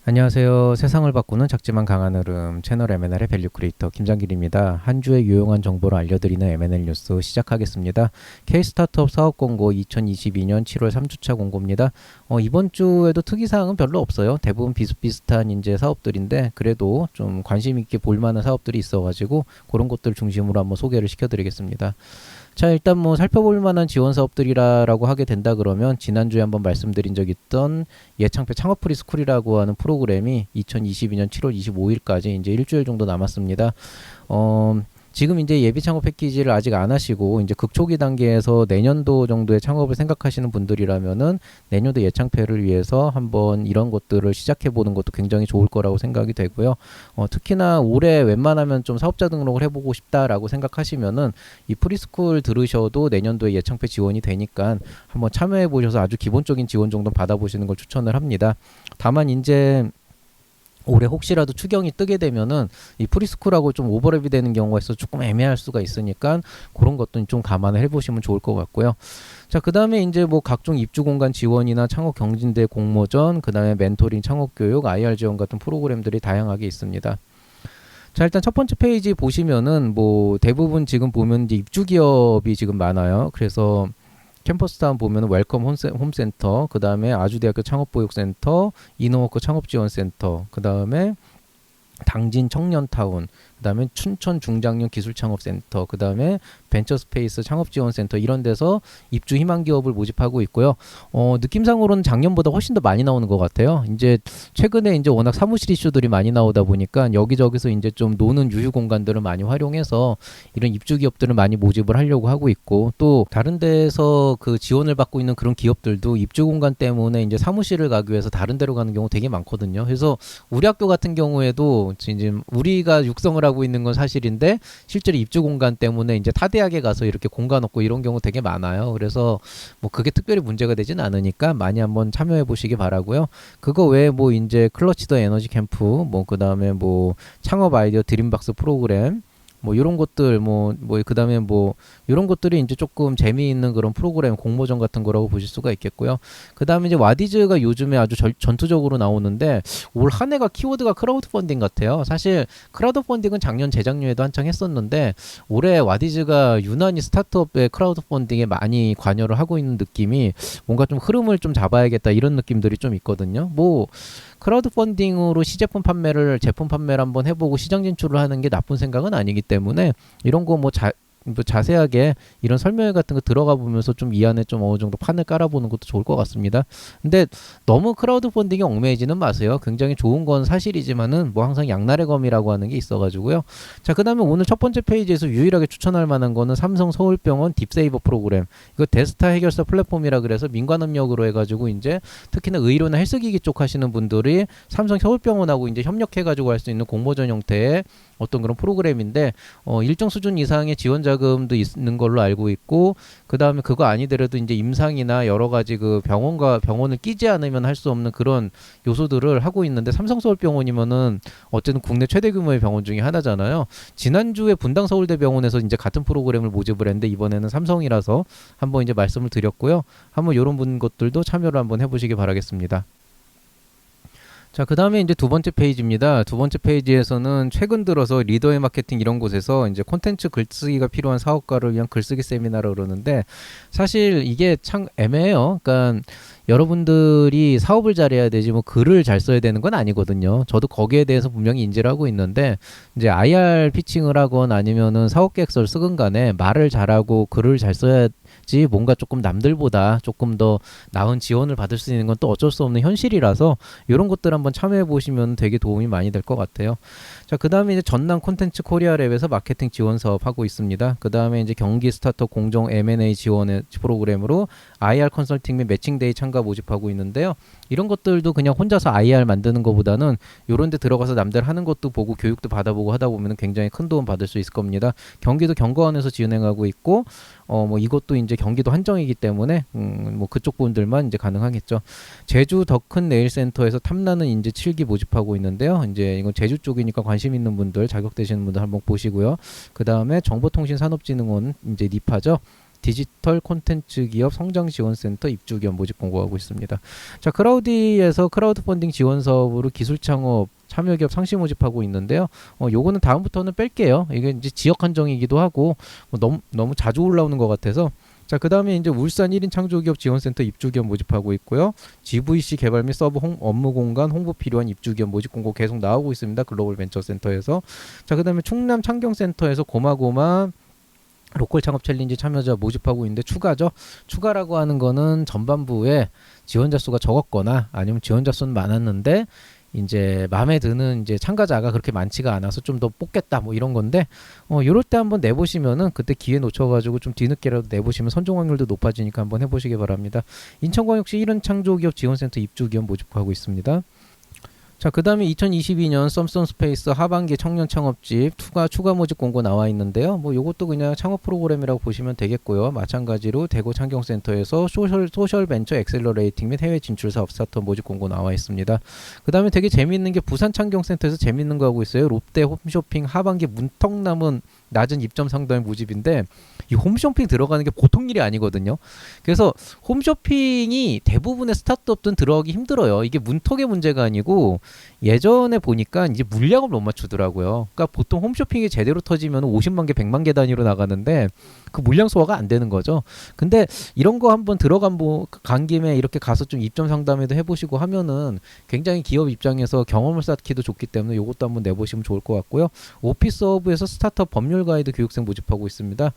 안녕하세요. 세상을 바꾸는 작지만 강한 흐름 채널 M&R의 밸류 크리에이터 김장길입니다. 한 주의 유용한 정보를 알려드리는 M&R 뉴스 시작하겠습니다. K-스타트업 사업 공고 2022년 7월 3주차 공고입니다. 이번 주에도 특이사항은 별로 없어요. 대부분 비슷비슷한 이제 사업들인데 그래도 좀 관심 있게 볼 만한 사업들이 있어가지고 그런 것들 중심으로 한번 소개를 시켜드리겠습니다. 자, 일단 뭐 살펴볼 만한 지원 사업들이라고 하게 된다 그러면 지난주에 한번 말씀드린 적 있던 예창표 창업 프리스쿨이라고 하는 프로그램이 2022년 7월 25일까지 이제 일주일 정도 남았습니다. 지금 이제 예비 창업 패키지를 아직 안 하시고 이제 극초기 단계에서 내년도 정도의 창업을 생각하시는 분들이라면은 내년도 예창패를 위해서 한번 이런 것들을 시작해 보는 것도 굉장히 좋을 거라고 생각이 되고요. 특히나 올해 웬만하면 좀 사업자 등록을 해보고 싶다라고 생각하시면은 이 프리스쿨 들으셔도 내년도에 예창패 지원이 되니까 한번 참여해 보셔서 아주 기본적인 지원 정도 받아보시는 걸 추천을 합니다. 다만 이제 올해 혹시라도 추경이 뜨게 되면은 이 프리스쿨하고 좀 오버랩이 되는 경우가 있어서 조금 애매할 수가 있으니까 그런 것도 좀 감안을 해보시면 좋을 것 같고요. 자, 그 다음에 이제 뭐 각종 입주 공간 지원이나 창업 경진대 공모전, 그 다음에 멘토링 창업 교육, IR 지원 같은 프로그램들이 다양하게 있습니다. 자, 일단 첫 번째 페이지 보시면은 뭐 대부분 지금 보면 이제 입주 기업이 지금 많아요. 그래서 캠퍼스타운 보면 웰컴 홈센터, 그 다음에 아주대학교 창업보육센터, 이노워크 창업지원센터, 그 다음에 당진 청년타운, 그 다음에 춘천 중장년 기술창업센터, 그 다음에 벤처스페이스 창업지원센터 이런 데서 입주 희망 기업을 모집하고 있고요. 느낌상으로는 작년보다 훨씬 더 많이 나오는 것 같아요. 이제 최근에 이제 워낙 사무실 이슈들이 많이 나오다 보니까 여기저기서 이제 좀 노는 유휴 공간들을 많이 활용해서 이런 입주 기업들을 많이 모집을 하려고 하고 있고, 또 다른 데서 그 지원을 받고 있는 그런 기업들도 입주 공간 때문에 이제 사무실을 가기 위해서 다른 데로 가는 경우 되게 많거든요. 그래서 우리 학교 같은 경우에도 이제 우리가 육성을 하고 있는 건 사실인데 실제로 입주 공간 때문에 이제 타 대학에 가서 이렇게 공간 없고 이런 경우 되게 많아요. 그래서 뭐 그게 특별히 문제가 되진 않으니까 많이 한번 참여해 보시기 바라고요. 그거 외에 뭐 이제 클러치 더 에너지 캠프, 뭐 그다음에 뭐 창업 아이디어 드림박스 프로그램, 뭐 이런 것들 그다음에 뭐 이런 것들이 이제 조금 재미있는 그런 프로그램 공모전 같은 거라고 보실 수가 있겠고요. 그다음에 이제 와디즈가 요즘에 아주 전투적으로 나오는데 올 한 해가 키워드가 크라우드 펀딩 같아요. 사실 크라우드 펀딩은 작년 재작년에도 한창 했었는데 올해 와디즈가 유난히 스타트업의 크라우드 펀딩에 많이 관여를 하고 있는 느낌이 뭔가 좀 흐름을 좀 잡아야겠다 이런 느낌들이 좀 있거든요. 뭐 크라우드 펀딩으로 제품 판매를 한번 해보고 시장 진출을 하는 게 나쁜 생각은 아니기 때문에 이런 거 뭐 자세하게 이런 설명 같은 거 들어가 보면서 좀 이 안에 좀 어느 정도 판을 깔아보는 것도 좋을 것 같습니다. 근데 너무 크라우드 펀딩에 얽매이지는 마세요. 굉장히 좋은 건 사실이지만은 뭐 항상 양날의 검이라고 하는 게 있어가지고요. 자, 그 다음에 오늘 첫 번째 페이지에서 유일하게 추천할 만한 거는 삼성 서울병원 딥세이버 프로그램. 이거 데스타 해결사 플랫폼이라 그래서 민관협력으로 해가지고 이제 특히나 의료나 헬스기기 쪽 하시는 분들이 삼성 서울병원하고 이제 협력해가지고 할 수 있는 공모전 형태의 어떤 그런 프로그램인데 일정 수준 이상의 지원 자금도 있는 걸로 알고 있고, 그 다음에 그거 아니더라도 이제 임상이나 여러 가지 그 병원을 끼지 않으면 할 수 없는 그런 요소들을 하고 있는데, 삼성서울병원이면은 어쨌든 국내 최대 규모의 병원 중에 하나잖아요. 지난주에 분당서울대병원에서 이제 같은 프로그램을 모집을 했는데 이번에는 삼성이라서 한번 이제 말씀을 드렸고요. 한번 이런 것들도 참여를 한번 해보시기 바라겠습니다. 자, 그 다음에 이제 두 번째 페이지입니다. 두 번째 페이지에서는 최근 들어서 리더의 마케팅 이런 곳에서 이제 콘텐츠 글쓰기가 필요한 사업가를 위한 글쓰기 세미나를 그러는데, 사실 이게 참 애매해요. 그러니까 여러분들이 사업을 잘해야 되지 뭐 글을 잘 써야 되는 건 아니거든요. 저도 거기에 대해서 분명히 인지를 하고 있는데, 이제 IR 피칭을 하건 아니면은 사업 계획서를 쓰건 간에 말을 잘하고 글을 잘 써야지 뭔가 조금 남들보다 조금 더 나은 지원을 받을 수 있는 건 또 어쩔 수 없는 현실이라서 이런 것들 한번 참여해 보시면 되게 도움이 많이 될 것 같아요. 자, 그 다음에 이제 전남 콘텐츠 코리아 랩에서 마케팅 지원 사업 하고 있습니다. 그 다음에 이제 경기 스타트업 공정 M&A 지원의 프로그램으로 IR 컨설팅 및 매칭데이 참가 모집하고 있는데요. 이런 것들도 그냥 혼자서 IR 만드는 것보다는 이런 데 들어가서 남들 하는 것도 보고 교육도 받아보고 하다 보면 굉장히 큰 도움 받을 수 있을 겁니다. 경기도 경과원에서 진행하고 있고, 뭐 이것도 이제 경기도 한정이기 때문에 뭐 그쪽 분들만 이제 가능하겠죠. 제주 더 큰 네일센터에서 탐나는 인재 7기 모집하고 있는데요. 이제 이건 제주 쪽이니까 관심 있는 분들, 자격되시는 분들 한번 보시고요. 그 다음에 정보통신산업진흥원 이제 니파죠. 디지털 콘텐츠 기업 성장지원센터 입주 기업 모집 공고하고 있습니다. 자, 크라우디에서 크라우드 펀딩 지원 사업으로 기술 창업 참여 기업 상시 모집하고 있는데요. 요거는 다음부터는 뺄게요. 이게 이제 지역 한정이기도 하고 너무 자주 올라오는 것 같아서. 자, 그 다음에 이제 울산 1인 창조기업 지원센터 입주기업 모집하고 있고요. GVC 개발 및 서브 업무 공간 홍보 필요한 입주기업 모집 공고 계속 나오고 있습니다. 글로벌 벤처센터에서. 자, 그 다음에 충남 창경센터에서 고마고마 로컬 창업 챌린지 참여자 모집하고 있는데 추가죠. 추가라고 하는 거는 전반부에 지원자 수가 적었거나 아니면 지원자 수는 많았는데 이제 마음에 드는 이제 참가자가 그렇게 많지가 않아서 좀 더 뽑겠다 뭐 이런 건데 요럴 때 한번 내보시면은 그때 기회 놓쳐가지고 좀 뒤늦게라도 내보시면 선정 확률도 높아지니까 한번 해보시기 바랍니다. 인천광역시 1인 창조기업 지원센터 입주기업 모집하고 있습니다. 자, 그 다음에 2022년 썸썸 스페이스 하반기 청년 창업집 추가 모집 공고 나와 있는데요. 뭐 요것도 그냥 창업 프로그램이라고 보시면 되겠고요. 마찬가지로 대구 창경센터에서 소셜 벤처 엑셀러레이팅 및 해외 진출 사업 스타트업 모집 공고 나와 있습니다. 그 다음에 되게 재미있는 게 부산 창경센터에서 재미있는 거 하고 있어요. 롯데 홈쇼핑 하반기 문턱 남은 낮은 입점 상담 모집인데 이 홈쇼핑 들어가는 게 보통 일이 아니거든요. 그래서 홈쇼핑이 대부분의 스타트업들은 들어가기 힘들어요. 이게 문턱의 문제가 아니고 예전에 보니까 이제 물량을 못 맞추더라고요. 그러니까 보통 홈쇼핑이 제대로 터지면 50만 개, 100만 개 단위로 나가는데 그 물량 소화가 안 되는 거죠. 근데 이런 거 한번 간 김에 이렇게 가서 좀 입점 상담회도 해보시고 하면은 굉장히 기업 입장에서 경험을 쌓기도 좋기 때문에 이것도 한번 내보시면 좋을 것 같고요. 오피스허브에서 스타트업 법률 가이드 교육생 모집하고 있습니다.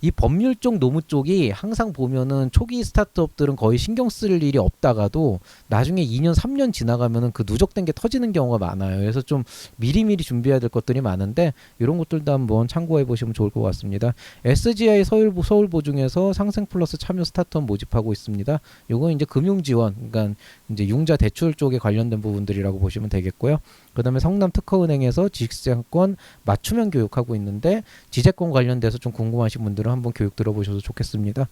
이 법률 쪽 노무 쪽이 항상 보면은 초기 스타트업들은 거의 신경 쓸 일이 없다가도 나중에 2년 3년 지나가면은 그 누적된 게 터지는 경우가 많아요. 그래서 좀 미리미리 준비해야 될 것들이 많은데 이런 것들도 한번 참고해 보시면 좋을 것 같습니다. SGI 서울보증에서 상생 플러스 참여 스타트업 모집하고 있습니다. 요거 이제 금융 지원, 그러니까 이제 융자 대출 쪽에 관련된 부분들이라고 보시면 되겠고요. 그 다음에 성남특허은행에서 지식재산권 맞춤형 교육하고 있는데 지재권 관련돼서 좀 궁금하신 분들은 한번 교육 들어보셔도 좋겠습니다.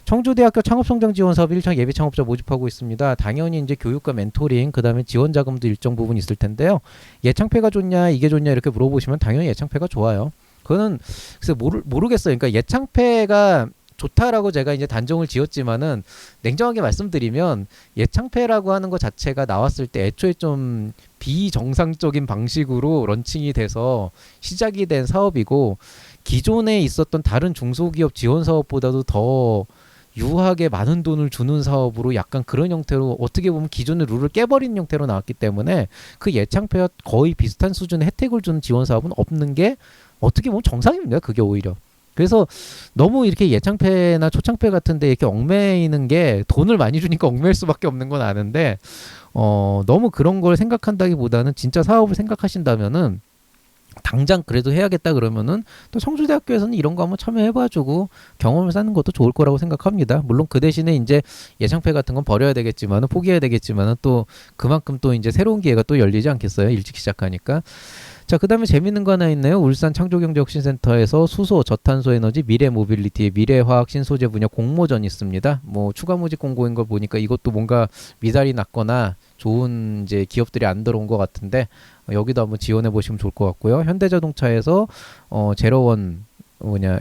청주대학교 창업성장지원사업 1차 예비창업자 모집하고 있습니다. 당연히 이제 교육과 멘토링, 그 다음에 지원자금도 일정 부분 있을 텐데요. 예창패가 좋냐 이게 좋냐 이렇게 물어보시면 당연히 예창패가 좋아요. 그거는 글쎄 모르겠어요. 그러니까 예창패가 좋다라고 제가 이제 단정을 지었지만은 냉정하게 말씀드리면 예창패라고 하는 것 자체가 나왔을 때 애초에 좀 비정상적인 방식으로 런칭이 돼서 시작이 된 사업이고 기존에 있었던 다른 중소기업 지원 사업보다도 더 유하게 많은 돈을 주는 사업으로 약간 그런 형태로 어떻게 보면 기존의 룰을 깨버리는 형태로 나왔기 때문에 그 예창패와 거의 비슷한 수준의 혜택을 주는 지원 사업은 없는 게 어떻게 보면 정상입니다. 그게 오히려. 그래서 너무 이렇게 예창패나 초창패 같은데 이렇게 얽매이는 게 돈을 많이 주니까 얽매일 수밖에 없는 건 아는데 너무 그런 걸 생각한다기보다는 진짜 사업을 생각하신다면은 당장 그래도 해야겠다 그러면은 또 청주대학교에서는 이런 거 한번 참여해봐주고 경험을 쌓는 것도 좋을 거라고 생각합니다. 물론 그 대신에 이제 예창패 같은 건 버려야 되겠지만은 포기해야 되겠지만은 또 그만큼 또 이제 새로운 기회가 또 열리지 않겠어요. 일찍 시작하니까. 자, 그 다음에 재밌는 거 하나 있네요. 울산 창조경제혁신센터에서 수소, 저탄소 에너지, 미래 모빌리티, 미래화학 신소재 분야 공모전 있습니다. 뭐 추가 모집 공고인 걸 보니까 이것도 뭔가 미달이 났거나 좋은 이제 기업들이 안 들어온 것 같은데 여기도 한번 지원해 보시면 좋을 것 같고요. 현대자동차에서 제로원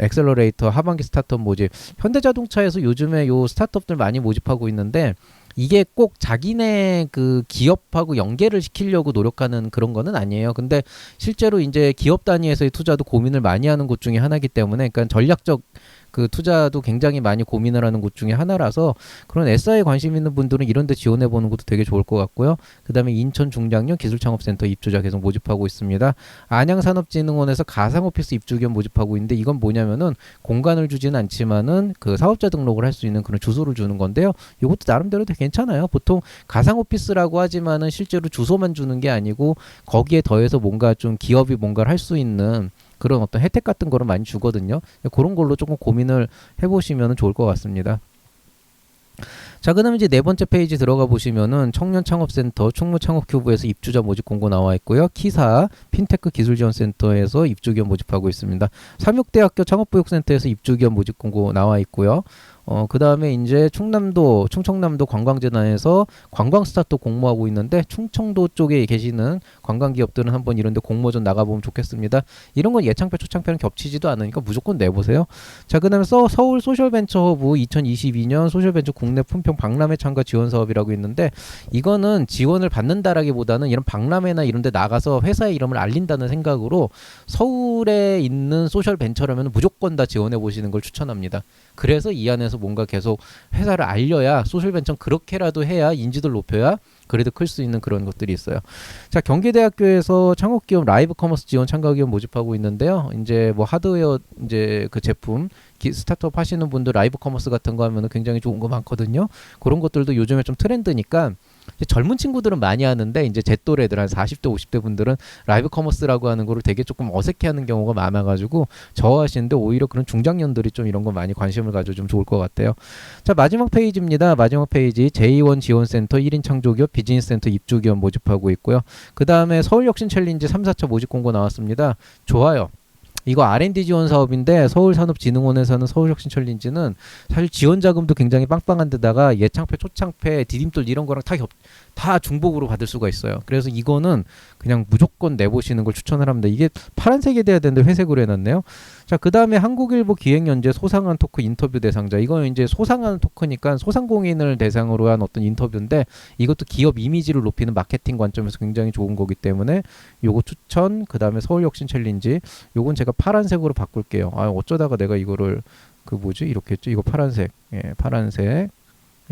엑셀러레이터 하반기 스타트업 모집. 현대자동차에서 요즘에 요 스타트업들 많이 모집하고 있는데 이게 꼭 자기네 그 기업하고 연계를 시키려고 노력하는 그런 거는 아니에요. 근데 실제로 이제 기업 단위에서의 투자도 고민을 많이 하는 곳 중에 하나이기 때문에 그러니까 전략적 그 투자도 굉장히 많이 고민을 하는 곳 중에 하나라서 그런 SI에 관심 있는 분들은 이런 데 지원해 보는 것도 되게 좋을 것 같고요. 그 다음에 인천 중장년 기술창업센터 입주자 계속 모집하고 있습니다. 안양산업진흥원에서 가상오피스 입주기업 모집하고 있는데 이건 뭐냐면은 공간을 주지는 않지만은 그 사업자 등록을 할 수 있는 그런 주소를 주는 건데요. 이것도 나름대로 되게 괜찮아요. 보통 가상오피스라고 하지만은 실제로 주소만 주는 게 아니고 거기에 더해서 뭔가 좀 기업이 뭔가를 할 수 있는 그런 어떤 혜택 같은 거를 많이 주거든요. 그런 걸로 조금 고민을 해보시면 좋을 것 같습니다. 자, 그다음에 이제 네 번째 페이지 들어가 보시면은 청년창업센터 충무창업큐브에서 입주자 모집 공고 나와 있고요. 키사 핀테크 기술지원센터에서 입주기업 모집하고 있습니다. 삼육대학교 창업보육센터에서 입주기업 모집 공고 나와 있고요. 그 다음에 이제 충청남도 관광재단에서 관광 스타트업 공모하고 있는데 충청도 쪽에 계시는 관광기업들은 한번 이런 데 공모 좀 나가보면 좋겠습니다. 이런 건 예창표, 초창표는 겹치지도 않으니까 무조건 내보세요. 자, 그 다음에 서울 소셜벤처허브 2022년 소셜벤처 국내 품평 박람회 참가 지원 사업이라고 있는데 이거는 지원을 받는다라기보다는 이런 박람회나 이런 데 나가서 회사의 이름을 알린다는 생각으로 서울에 있는 소셜벤처라면 무조건 다 지원해 보시는 걸 추천합니다. 그래서 이 안에서 뭔가 계속 회사를 알려야 소셜벤처는 그렇게라도 해야 인지도를 높여야 그래도 클 수 있는 그런 것들이 있어요. 자, 경기대학교에서 창업기업 라이브 커머스 지원 참가기업 모집하고 있는데요. 이제 뭐 하드웨어 이제 그 제품 스타트업 하시는 분들 라이브 커머스 같은 거 하면은 굉장히 좋은 거 많거든요. 그런 것들도 요즘에 좀 트렌드니까 젊은 친구들은 많이 하는데 이제 제 또래들 한 40대 50대 분들은 라이브 커머스라고 하는 거를 되게 조금 어색해하는 경우가 많아가지고 저 하시는데 오히려 그런 중장년들이 좀 이런 거 많이 관심을 가져주면 좋을 것 같아요. 자, 마지막 페이지입니다. 마지막 페이지 J1 지원센터 1인 창조기업 비즈니스센터 입주기업 모집하고 있고요. 그 다음에 서울혁신 챌린지 3, 4차 모집 공고 나왔습니다. 좋아요. 이거 R&D 지원 사업인데 서울산업진흥원에서는 서울혁신 챌린지는 사실 지원 자금도 굉장히 빵빵한 데다가 예창패, 초창패, 디딤돌 이런 거랑 다 중복으로 받을 수가 있어요. 그래서 이거는 그냥 무조건 내보시는 걸 추천을 합니다. 이게 파란색이 돼야 되는데 회색으로 해놨네요. 자, 그 다음에 한국일보 기획연재 소상한 토크 인터뷰 대상자. 이거는 이제 소상한 토크니까 소상공인을 대상으로 한 어떤 인터뷰인데 이것도 기업 이미지를 높이는 마케팅 관점에서 굉장히 좋은 거기 때문에 요거 추천. 그 다음에 서울혁신 챌린지. 요건 제가 파란색으로 바꿀게요. 아, 어쩌다가 내가 이거를 이렇게 했죠. 이거 파란색. 예, 파란색.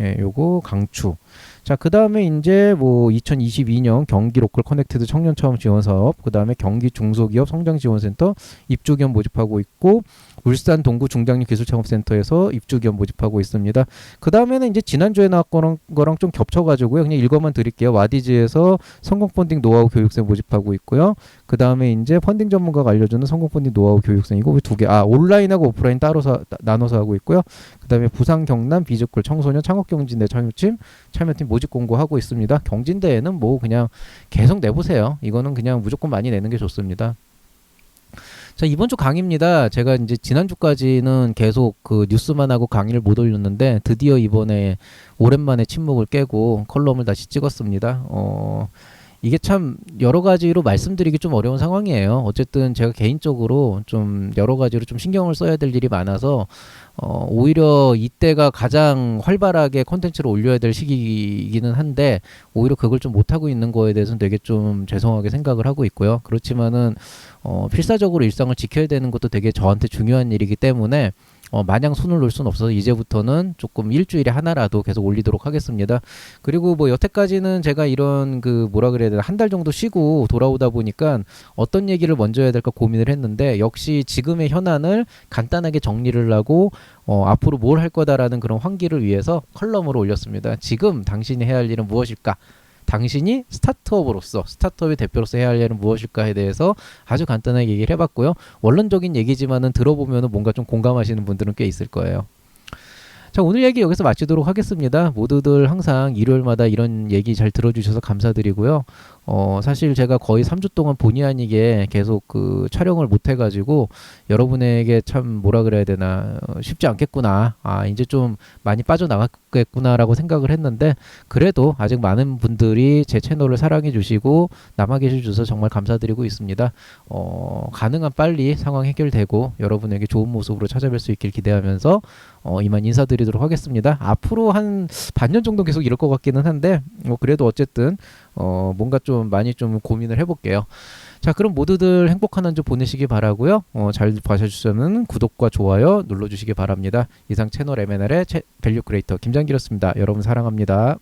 예, 요거 강추. 자, 그 다음에 이제 뭐 2022년 경기 로컬 커넥티드 청년 처음 지원 사업, 그 다음에 경기 중소기업 성장 지원센터 입주기업 모집하고 있고, 울산 동구 중장년 기술창업센터에서 입주기업 모집하고 있습니다. 그 다음에는 이제 지난주에 나왔던 거랑 좀 겹쳐가지고요. 그냥 읽어만 드릴게요. 와디즈에서 성공 펀딩 노하우 교육생 모집하고 있고요. 그 다음에 이제 펀딩 전문가가 알려주는 성공 펀딩 노하우 교육생 이거 두 개. 온라인하고 오프라인 따로 나눠서 하고 있고요. 그 다음에 부산 경남 비즈콜 청소년 창업경진대 참여팀 모집 공고하고 있습니다. 경진대에는 뭐 그냥 계속 내보세요. 이거는 그냥 무조건 많이 내는 게 좋습니다. 자, 이번 주 강의입니다. 제가 이제 지난주까지는 계속 그 뉴스만 하고 강의를 못 올렸는데 드디어 이번에 오랜만에 침묵을 깨고 컬럼을 다시 찍었습니다. 이게 참 여러 가지로 말씀드리기 좀 어려운 상황이에요. 어쨌든 제가 개인적으로 좀 여러 가지로 좀 신경을 써야 될 일이 많아서 오히려 이때가 가장 활발하게 콘텐츠를 올려야 될 시기이기는 한데 오히려 그걸 좀 못하고 있는 거에 대해서는 되게 좀 죄송하게 생각을 하고 있고요. 그렇지만은 필사적으로 일상을 지켜야 되는 것도 되게 저한테 중요한 일이기 때문에 마냥 손을 놓을 수는 없어서 이제부터는 조금 일주일에 하나라도 계속 올리도록 하겠습니다. 그리고 뭐 여태까지는 제가 이런 뭐라 그래야 되나 한 달 정도 쉬고 돌아오다 보니까 어떤 얘기를 먼저 해야 될까 고민을 했는데 역시 지금의 현안을 간단하게 정리를 하고 앞으로 뭘 할 거다라는 그런 환기를 위해서 컬럼으로 올렸습니다. 지금 당신이 해야 할 일은 무엇일까? 당신이 스타트업의 대표로서 해야 할 일은 무엇일까에 대해서 아주 간단하게 얘기를 해봤고요. 원론적인 얘기지만은 들어보면은 뭔가 좀 공감하시는 분들은 꽤 있을 거예요. 자, 오늘 얘기 여기서 마치도록 하겠습니다. 모두들 항상 일요일마다 이런 얘기 잘 들어주셔서 감사드리고요. 사실 제가 거의 3주 동안 본의 아니게 계속 촬영을 못 해가지고 여러분에게 참 뭐라 그래야 되나 쉽지 않겠구나. 이제 좀 많이 빠져나갔겠구나라고 생각을 했는데 그래도 아직 많은 분들이 제 채널을 사랑해 주시고 남아 계셔 주셔서 정말 감사드리고 있습니다. 가능한 빨리 상황 해결되고 여러분에게 좋은 모습으로 찾아뵐 수 있길 기대하면서 이만 인사드리도록 하겠습니다. 앞으로 한 반년 정도 계속 이럴 것 같기는 한데 그래도 어쨌든 뭔가 좀 많이 좀 고민을 해볼게요. 자, 그럼 모두들 행복한 한 주 보내시기 바라고요. 잘 봐주셔서는 구독과 좋아요 눌러주시기 바랍니다. 이상 채널 M&R의 밸류 크리에이터 김장기였습니다. 여러분 사랑합니다.